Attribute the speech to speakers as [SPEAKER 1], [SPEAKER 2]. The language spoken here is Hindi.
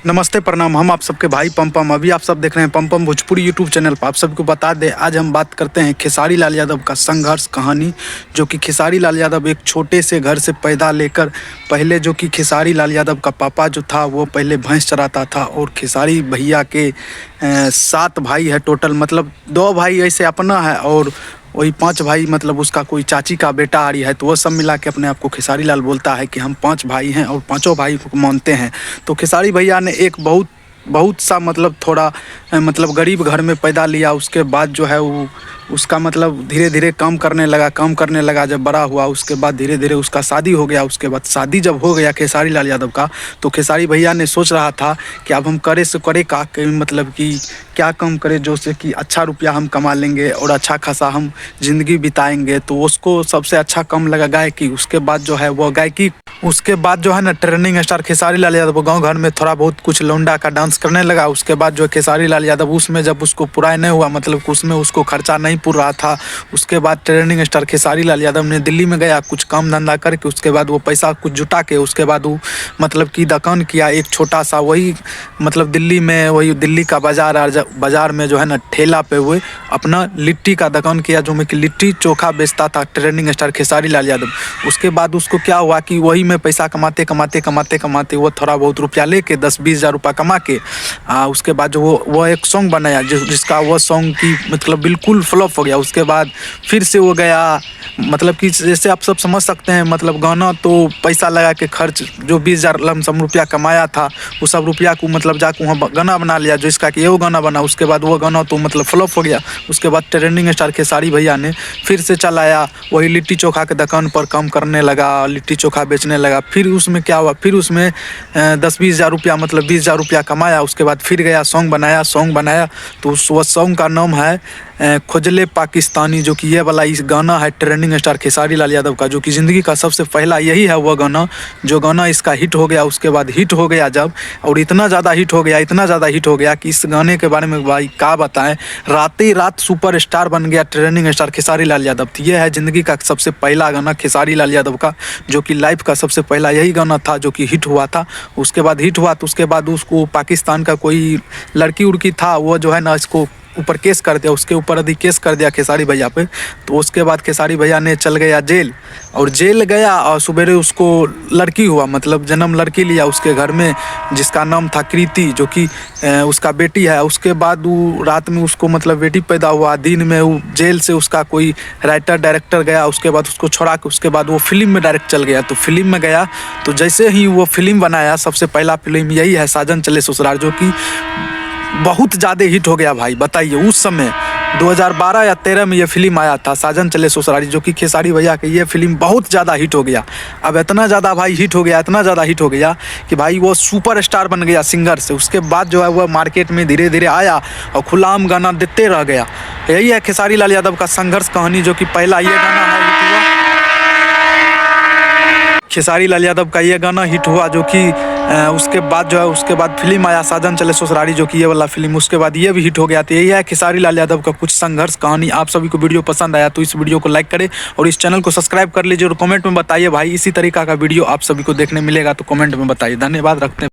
[SPEAKER 1] नमस्ते प्रणाम। हम आप सबके भाई पम अभी आप सब देख रहे हैं पम भोजपुरी यूट्यूब चैनल पर। आप सबको बता दें, आज हम बात करते हैं खेसारी लाल यादव का संघर्ष कहानी। जो कि खेसारी लाल यादव एक छोटे से घर से पैदा लेकर पहले जो कि खेसारी लाल यादव का पापा जो था वो पहले भैंस चराता था। और खेसारी भैया के 7 भाई है टोटल, मतलब 2 भाई ऐसे अपना है और वही 5 भाई, मतलब उसका कोई चाची का बेटा आ रही है। तो वो सब मिला के अपने आप को खेसारी लाल बोलता है कि हम 5 भाई हैं और 5 भाई को मानते हैं। तो खेसारी भैया ने एक बहुत सा मतलब थोड़ा मतलब गरीब घर में पैदा लिया। उसके बाद जो है वो उसका मतलब धीरे धीरे कम करने लगा। जब बड़ा हुआ उसके बाद धीरे धीरे उसका शादी हो गया। उसके बाद शादी जब हो गया खेसारी लाल यादव का, तो खेसारी भैया ने सोच रहा था कि अब हम करे से करे का मतलब कि क्या कम करे जो से कि अच्छा रुपया हम कमा लेंगे और अच्छा खासा हम ज़िंदगी बिताएंगे। तो उसको सबसे अच्छा कम लगा गायकी। उसके बाद जो है वो गायकी, उसके बाद जो है ना ट्रेंडिंग स्टार खेसारी लाल यादव गांव घर में थोड़ा बहुत कुछ लौंडा का डांस करने लगा। उसके बाद जो खेसारी लाल यादव उसमें जब उसको पूरा नहीं हुआ, मतलब उसमें उसको खर्चा नहीं पूर रहा था, उसके बाद ट्रेंडिंग स्टार खेसारी लाल यादव ने दिल्ली में गया कुछ काम धंधा करके। उसके बाद वो पैसा कुछ जुटा के उसके बाद वो मतलब कि दुकान किया एक छोटा सा, वही मतलब दिल्ली में, वही दिल्ली का बाजार में जो है ना ठेला पे हुए अपना लिट्टी का दुकान किया, जो में कि लिट्टी चोखा बेचता था ट्रेंडिंग स्टार खेसारी लाल यादव। उसके बाद उसको क्या हुआ कि वही में पैसा कमाते वो थोड़ा बहुत रुपया लेके 10-20 हज़ार रुपया कमा के उसके बाद जो वो एक सॉन्ग बनाया जिसका वो सॉन्ग की मतलब बिल्कुल फ्लॉप हो गया। उसके बाद फिर से वो गया, मतलब कि जैसे आप सब समझ सकते हैं, मतलब गाना तो पैसा लगा के खर्च जो 20 हज़ार लमसम रुपया कमाया था वो सब रुपया को मतलब जाकर वहाँ गाना बना लिया, जो इसका कि ये वो गाना बना। उसके बाद वो गाना तो मतलब फ्लॉप हो गया। उसके बाद ट्रेंडिंग स्टार खेसारी भैया ने फिर से चलाया, वही लिट्टी चोखा के दुकान पर काम करने लगा, लिट्टी चोखा बेचने लगा। फिर उसमें क्या हुआ, फिर उसमें 10-20 हज़ार रुपया मतलब 20 हज़ार रुपया कमाया। उसके बाद फिर गया सॉन्ग बनाया तो उस सॉन्ग का नाम है खोजले पाकिस्तानी, जो कि ये वाला इस गाना है ट्रेंडिंग स्टार खेसारी लाल यादव का, जो कि ज़िंदगी का सबसे पहला यही है वो गाना, जो गाना इसका हिट हो गया। उसके बाद हिट हो गया जब, और इतना ज़्यादा हिट हो गया कि इस गाने के बारे में भाई क्या बताएं, रातें रात सुपर स्टार बन गया ट्रेंडिंग स्टार खेसारी लाल यादव। तो ये है ज़िंदगी का सबसे पहला गाना खेसारी लाल यादव का, जो कि लाइफ का सबसे पहला यही गाना था जो कि हिट हुआ था। उसके बाद हिट हुआ तो उसके बाद उसको पाकिस्तान का कोई लड़की उड़की था, वो जो है ना इसको ऊपर केस कर दिया, उसके ऊपर अधिक केस कर दिया खेसारी भैया पे। तो उसके बाद खेसारी भैया ने चल गया जेल, और जेल गया और सवेरे उसको लड़की हुआ, मतलब जन्म लड़की लिया उसके घर में, जिसका नाम था कृति, जो कि उसका बेटी है। उसके बाद वो रात में उसको मतलब बेटी पैदा हुआ, दिन में वो जेल से उसका कोई राइटर डायरेक्टर गया, उसके बाद उसको छोड़ा के उसके बाद वो फिल्म में डायरेक्ट चल गया। तो फिल्म में गया तो जैसे ही वो फिल्म बनाया, सबसे पहला फिल्म यही है साजन चले ससुराल, जो कि बहुत ज़्यादा हिट हो गया भाई। बताइए उस समय 2012 या 13 में ये फिल्म आया था साजन चले ससुराल, जो कि खेसारी भैया की ये फिल्म बहुत ज़्यादा हिट हो गया। अब इतना ज़्यादा भाई हिट हो गया कि भाई वो सुपर स्टार बन गया सिंगर से। उसके बाद जो है वो मार्केट में धीरे धीरे आया और खुलाम गाना देते रह गया। यही है खेसारी लाल यादव का संघर्ष कहानी, जो कि पहला ये गाना है हिट हुआ, खेसारी लाल यादव का ये गाना हिट हुआ, जो कि उसके बाद जो है उसके बाद फिल्म आया साजन चले ससुराली, जो कि ये वाला फिल्म, उसके बाद ये भी हिट हो गया। तो यही है खेसारी लाल यादव का कुछ संघर्ष कहानी। आप सभी को वीडियो पसंद आया तो इस वीडियो को लाइक करें और इस चैनल को सब्सक्राइब कर लीजिए और कमेंट में बताइए भाई इसी तरीका का वीडियो आप सभी को देखने मिलेगा तो कमेंट में बताइए। धन्यवाद, रखते हैं।